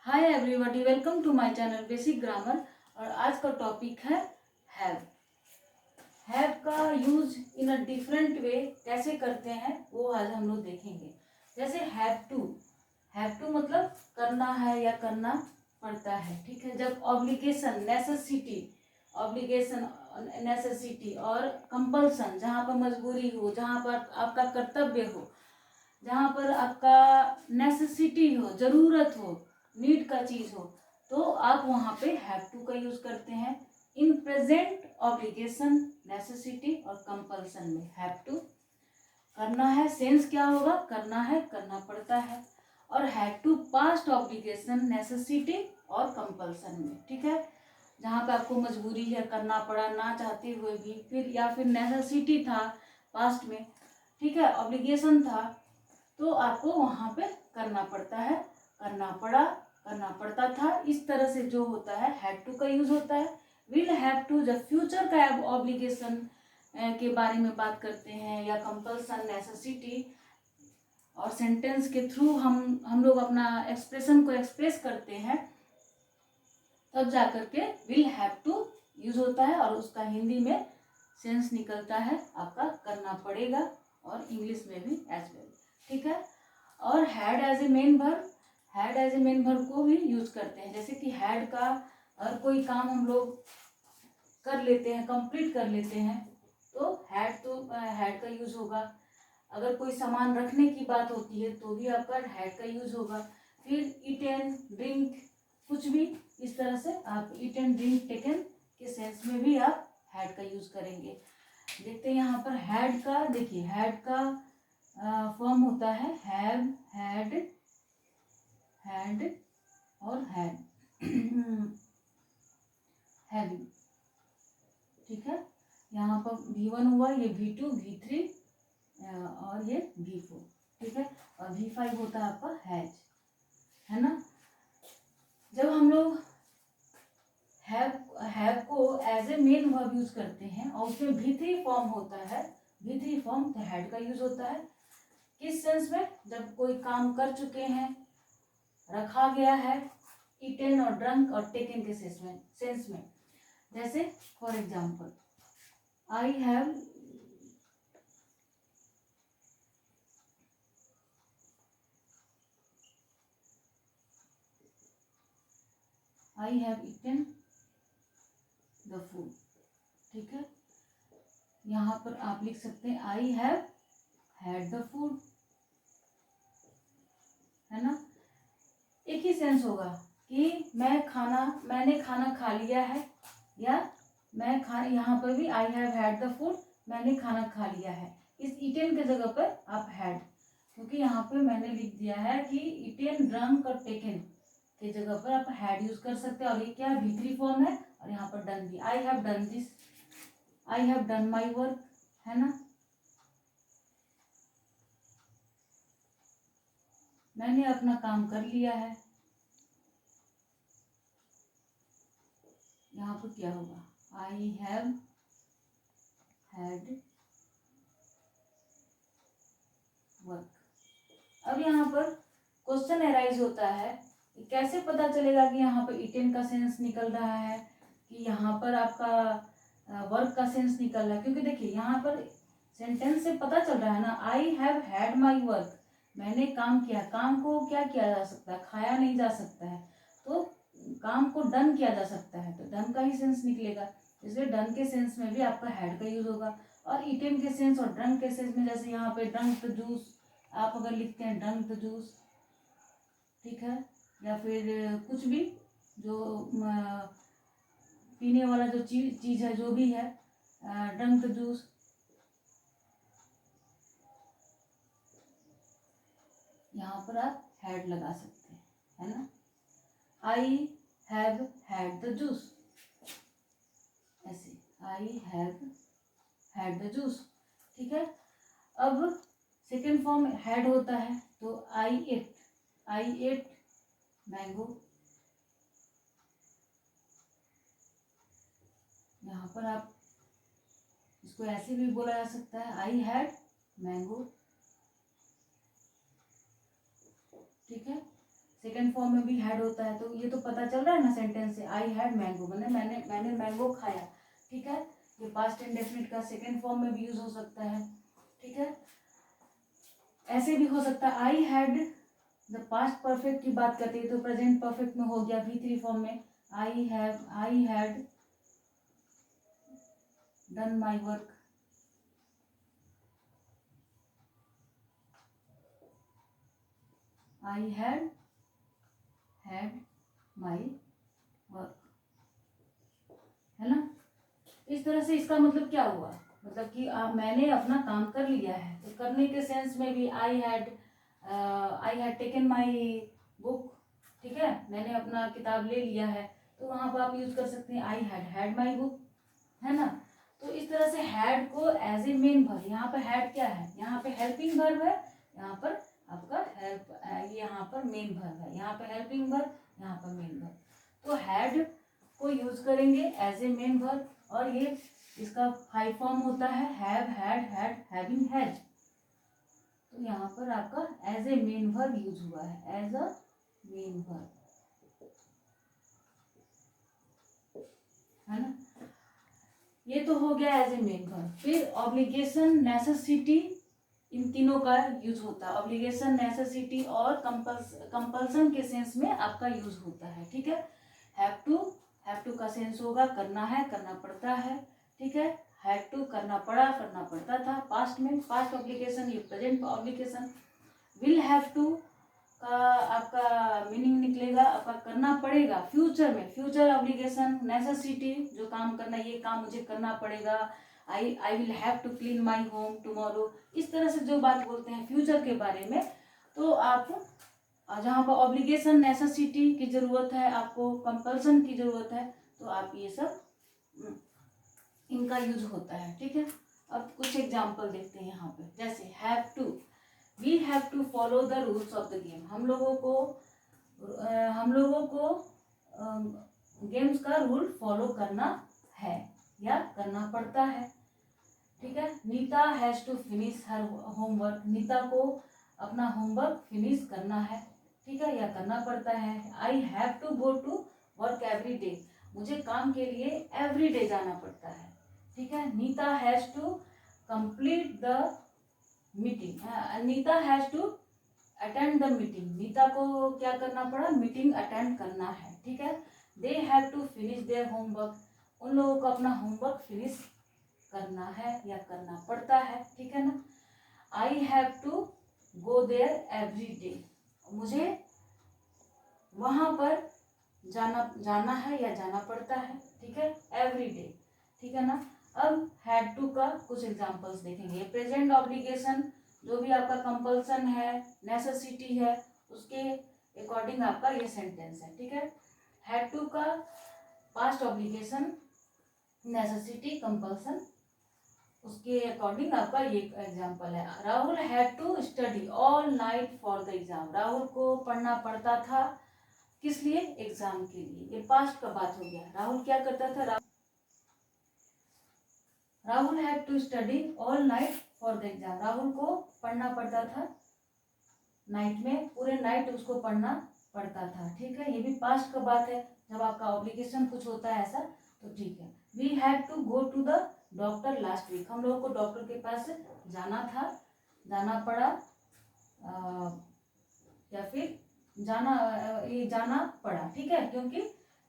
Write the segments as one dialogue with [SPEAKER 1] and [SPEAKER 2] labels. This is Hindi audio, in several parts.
[SPEAKER 1] Hi everybody, welcome to my channel basic grammar. और आज का टॉपिक है हैव। हैव का use in a different way कैसे करते हैं वो आज हम लोग देखेंगे। जैसे हैव टू मतलब करना है या करना पड़ता है, ठीक है। जब ऑब्लिगेशन, नेसेसिटी और कंपल्सन, जहाँ पर मजबूरी हो, जहाँ पर आपका कर्तव्य हो, जहाँ पर आपका नेसेसिटी हो, जरूरत हो, नीड का चीज हो, तो आप वहाँ पे हैव टू का यूज करते हैं। इन प्रेजेंट ऑब्लिगेशन, नेसेसिटी और कंपल्सन में हैव टू करना है, सेंस क्या होगा, करना है, करना पड़ता है। और have to past obligation, necessity और कंपल्सन में, ठीक है। जहाँ पे आपको मजबूरी है, करना पड़ा ना चाहते हुए भी, फिर या फिर नेसेसिटी था पास्ट में, ठीक है, ऑब्लिगेशन था, तो आपको वहां पे करना पड़ता है, करना पड़ा, करना पड़ता था। इस तरह से जो होता है हैड टू का यूज होता है। विल हैव टू जब फ्यूचर का ऑब्लिगेशन के बारे में बात करते हैं, या कंपल्सन, नेसेसिटी, और सेंटेंस के थ्रू हम लोग अपना एक्सप्रेशन को एक्सप्रेस करते हैं, तब जाकर के विल हैव टू यूज होता है। और उसका हिंदी में सेंस निकलता है आपका करना पड़ेगा, और इंग्लिश में भी एज वेल, ठीक है। और had as a main verb को भी यूज करते हैं। जैसे कि हैड का अगर कोई काम हम लोग कर लेते हैं, कंप्लीट कर लेते हैं, तो हैड का यूज होगा। अगर कोई सामान रखने की बात होती है तो भी आपका हैड का यूज होगा। फिर ईट एंड ड्रिंक, कुछ भी इस तरह से आप ईट एंड ड्रिंक टेकन के सेंस में भी आप हैड का यूज करेंगे। देखते हैं यहाँ पर हैड का, देखिए हैड का फॉर्म होता है हैव, हैड, हैड और हैड, हैविंग, ठीक है। यहाँ पर V1 हुआ, ये V2, V3 और ये V4, ठीक है। और V5 होता है आपका हैज, है ना। जब हम लोग हैव को as a main verb use करते हैं और उसमें V3 फॉर्म होता है, V3 फॉर्म, तो हैड का यूज होता है। किस सेंस में? जब कोई काम कर चुके हैं, रखा गया है, ईटेन और ड्रंक और टेकन के सेंस में। जैसे for example I have eaten the food, ठीक है। यहाँ पर आप लिख सकते हैं आई हैव हैड द फूड, है ना। एक ही सेंस होगा कि मैंने खाना खा लिया है, या यहाँ पर भी आई हैव हैड द फूड, मैंने खाना खा लिया है। इस ईटेन के जगह पर आप हैड, क्योंकि यहाँ पे मैंने लिख दिया है कि ईटेन, ड्रंक और टेकन के जगह पर आप हैड यूज कर सकते हैं। और ये क्या V3 फॉर्म है, और यहाँ पर डन भी, I have done this, I have done my work, है ना। मैंने अपना काम कर लिया है। यहाँ पर क्या होगा, आई हैव हैड वर्क। अब यहाँ पर क्वेश्चन अराइज होता है कि कैसे पता चलेगा कि यहाँ पर ईटेन का सेंस निकल रहा है, कि यहाँ पर आपका वर्क का सेंस निकल रहा है। क्योंकि देखिए यहाँ पर सेंटेंस से पता चल रहा है ना, I have had my work, मैंने काम किया। काम को क्या किया जा सकता है, खाया नहीं जा सकता है, तो काम को डन किया जा सकता है, तो डन का ही सेंस निकलेगा। इसलिए डन के सेंस में भी आपका हैड का यूज होगा। और ईटेन के सेंस और ड्रंक के सेंस में, जैसे यहाँ पे ड्रंक द जूस, आप अगर लिखते हैं ड्रंक द जूस, ठीक है, या फिर कुछ भी जो पीने वाला जो चीज है, जो भी है, ड्रंक द जूस, यहाँ पर आप हैड लगा सकते हैं, है ना। I have had the juice, ऐसे I have had the juice, ठीक है। अब सेकेंड फॉर्म हैड होता है, तो आई एट मैंगो, यहाँ पर आप इसको ऐसे भी बोला जा सकता है, आई हैड मैंगो, ठीक है। सेकेंड फॉर्म में भी हैड होता है, तो ये तो पता चल रहा है ना सेंटेंस से, आई हैड मैंगो, मैंने मैंगो खाया, ठीक है। ये पास्ट इंडेफिनिट का सेकेंड फॉर्म में भी यूज हो सकता है, ठीक है। ऐसे भी हो सकता है आई हैड, जब पास्ट परफेक्ट की बात करते हैं तो प्रेजेंट परफेक्ट में हो गया V3 फॉर्म में, I had done my work, I had my work, है ना। इस तरह से इसका मतलब क्या हुआ, मतलब कि मैंने अपना काम कर लिया है, तो करने के सेंस में भी I had taken my book, ठीक है, मैंने अपना किताब ले लिया है, तो वहां पर आप यूज कर सकते हैं आई हैड माई बुक, है ना। तो इस तरह से हैड को एज ए मेन वर्ब, यहाँ पर हैड क्या है, यहाँ पे हेल्पिंग वर्ब है, यहाँ पर आपका हेल्प, यहाँ पर मेन वर्ब है, यहाँ पे हेल्पिंग वर्ब, यहाँ पर मेन वर्ब, तो हैड को यूज करेंगे एज ए मेन वर्ब, और ये इसका हाई फॉर्म होता है हैव, हैड, हैविंग, हैज, तो यहाँ पर आपका as a main verb use हुआ है, एज अ मेन वर्ब, है ना। ये तो हो गया एज ए मेन वर्ब। फिर ऑब्लिगेशन, नेसेसिटी, इन तीनों का यूज होता है, ऑब्लिगेशन, नेसेसिटी और कंपल्सन के सेंस में आपका यूज होता है, ठीक है। हैव टू का सेंस होगा करना है, करना पड़ता है, ठीक है। हैड टू करना पड़ा, करना पड़ता था, पास्ट में, पास्ट ऑब्लिगेशन, ये present obligation. Will have to का आपका मीनिंग निकलेगा आपका करना पड़ेगा, फ्यूचर में, फ्यूचर ऑब्लिगेशन, नेसेसिटी, जो काम करना, ये काम मुझे करना पड़ेगा, I will have to clean my home tomorrow, इस तरह से जो बात बोलते हैं फ्यूचर के बारे में, तो आप जहाँ पर ऑब्लिगेशन, नेसेसिटी की जरूरत है, आपको कंपल्सन की जरूरत है, तो आप ये सब इनका यूज होता है, ठीक है। अब कुछ एग्जाम्पल देखते हैं यहाँ पे, जैसे have to, we have to follow the rules of the game, हम लोगों को गेम्स का रूल फॉलो करना है या करना पड़ता है, ठीक है। Nita has to finish her homework, Nita को अपना होमवर्क फिनिश करना है, ठीक है, या करना पड़ता है। I have to go to work every day, मुझे काम के लिए एवरी डे जाना पड़ता है, ठीक है। Nita has to complete the meeting, Nita has to attend the meeting, Nita को क्या करना पड़ा, मीटिंग अटेंड करना है, ठीक है। They have to finish their homework, उन लोगों को अपना होमवर्क फिनिश करना है या करना पड़ता है, ठीक है ना। I have to go there every day, मुझे वहां पर जाना है या जाना पड़ता है, ठीक है, एवरी डे, ठीक है ना। अब हैड टू का कुछ एग्जांपल्स देखेंगे, प्रेजेंट ऑब्लिगेशन, जो भी आपका कंपल्सन है, नेसेसिटी है, उसके अकॉर्डिंग आपका ये सेंटेंस है, ठीक है। हैड टू का पास्ट ऑब्लिगेशन, नेसेसिटी, कंपल्सन, उसके अकॉर्डिंग आपका ये एग्जांपल है। Rahul had to study all night for the exam, Rahul को पढ़ना पड़ता था, किस लिए, एग्जाम के लिए, ये पास्ट का बात हो गया। राहुल क्या करता था, Rahul had to study all night for the exam, Rahul को पढ़ना पड़ता था, नाइट में, पूरे नाइट उसको पढ़ना पड़ता था, ठीक है। ये भी पास्ट का बात है, जब आपका ऑब्लिगेशन कुछ होता है ऐसा, तो ठीक है। We had to go to the doctor last week, हम लोगों को डॉक्टर के पास जाना था, जाना पड़ा, या फिर ये जाना पड़ा, ठीक है, क्योंकि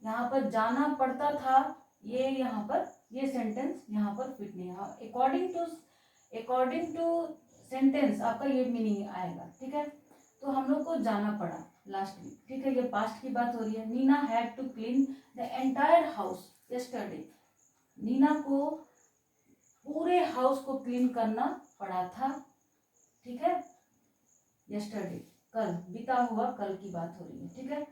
[SPEAKER 1] यहाँ पर जाना पड़ता था, ये यहाँ पर ये सेंटेंस यहाँ पर फिट नहीं है, अकॉर्डिंग टू सेंटेंस आपका ये मीनिंग आएगा, ठीक है। तो हम लोग को जाना पड़ा लास्ट वीक, ठीक है, ये पास्ट की बात हो रही है। Nina had to clean the entire house yesterday, Nina को पूरे हाउस को क्लीन करना पड़ा था, ठीक है, यस्टरडे, कल, बीता हुआ कल की बात हो रही है, ठीक है।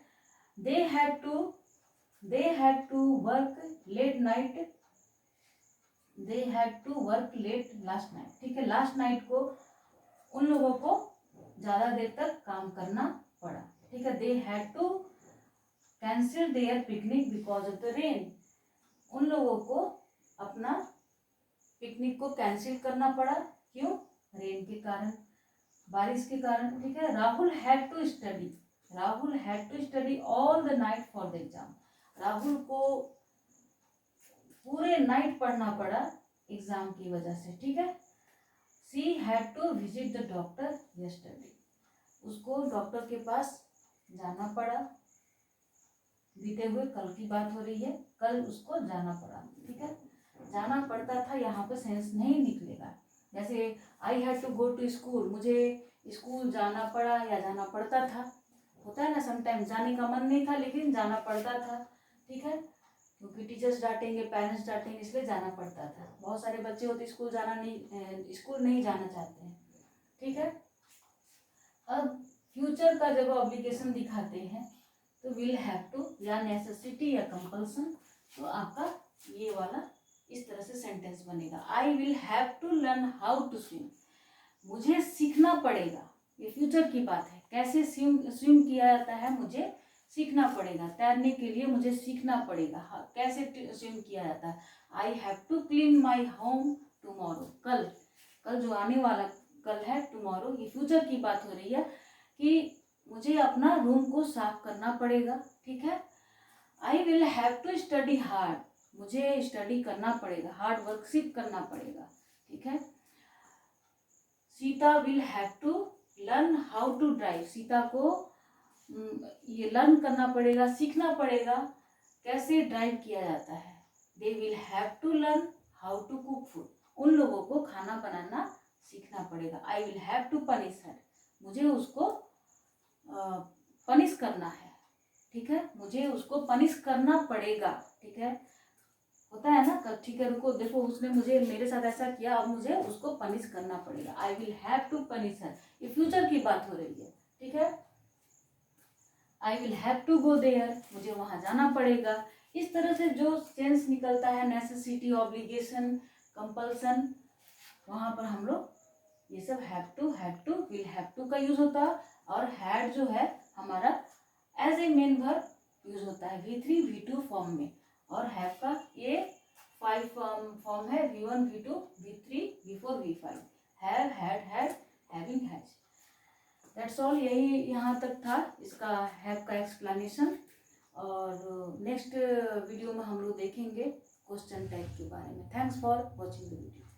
[SPEAKER 1] They had to work late night, they had to work late last night, ठीक है, लास्ट नाइट को उन लोगों को ज्यादा देर तक काम करना पड़ा, ठीक है। They had to cancel their picnic because of the rain, उन लोगों को अपना पिकनिक को कैंसिल करना पड़ा, क्यों, रेन के कारण, बारिश के कारण, ठीक है। Rahul had to study, Rahul had to study all the night for the exam. Rahul को पूरे नाइट पढ़ना पड़ा एग्जाम की वजह से, ठीक है। She had to visit the doctor yesterday, उसको डॉक्टर के पास जाना पड़ा। बीते हुए कल की बात हो रही है, कल उसको जाना पड़ा, ठीक है। जाना पड़ता था यहाँ पे सेंस नहीं निकलेगा। जैसे I had to go to school, मुझे स्कूल जाना पड़ा या जाना पड़ता था, होता है ना समटाइम, जाने का मन नहीं था लेकिन जाना पड़ता था, ठीक है, क्योंकि टीचर्स डांटेंगे, पेरेंट्स डांटेंगे, इसलिए जाना पड़ता था। बहुत सारे बच्चे होते स्कूल नहीं जाना चाहते हैं, ठीक है। अब फ्यूचर का जब ऑब्लिगेशन दिखाते हैं तो विल हैव टू या नेसेसिटी या कंपल्सन, तो आपका ये वाला इस तरह से सेंटेंस बनेगा। I will have to learn how to swim, मुझे सीखना पड़ेगा। ये फ्यूचर की बात है, कैसे स्विम किया जाता है मुझे सीखना पड़ेगा। तैरने के लिए मुझे सीखना पड़ेगा। हाँ, कैसे स्विम किया जाता है। I have to clean my home tomorrow, कल जो आने वाला कल है, टुमारो, ये फ्यूचर की बात हो रही है कि मुझे अपना रूम को साफ करना पड़ेगा, ठीक है। I will have to study hard, मुझे स्टडी करना पड़ेगा, हार्ड वर्कशिप करना पड़ेगा, ठीक है। Sita will have to learn how to drive, Sita को ये लर्न करना पड़ेगा, सीखना पड़ेगा कैसे ड्राइव किया जाता है। They will have to learn how to cook food, उन लोगों को खाना बनाना सीखना पड़ेगा। I will have to punish her, मुझे उसको पनिश करना है, ठीक है, मुझे उसको पनिश करना पड़ेगा, ठीक है, होता है ना, ठीक है, रुको, देखो उसने मुझे मेरे साथ ऐसा किया, अब मुझे उसको पनिश करना पड़ेगा। I will have to punish her, ये फ्यूचर की बात हो रही है, ठीक है। I will have to go there, मुझे वहां जाना पड़ेगा। इस तरह से जो सेंस निकलता है, नेसेसिटी, ऑब्लिगेशन, कंपल्सन, वहां पर हम लोग ये सब have to, will have to का यूज होता है। और हैड जो है हमारा as a main verb use होता है V3 V2 फॉर्म में। और हैव का ये 5 फॉर्म है, V1 V2 V3 V4 V5, have, had, having, has. That's all, यही यहाँ तक था इसका हैव का एक्सप्लेनेशन। और नेक्स्ट वीडियो में हम लोग देखेंगे क्वेश्चन टाइप के बारे में। Thanks for watching the video.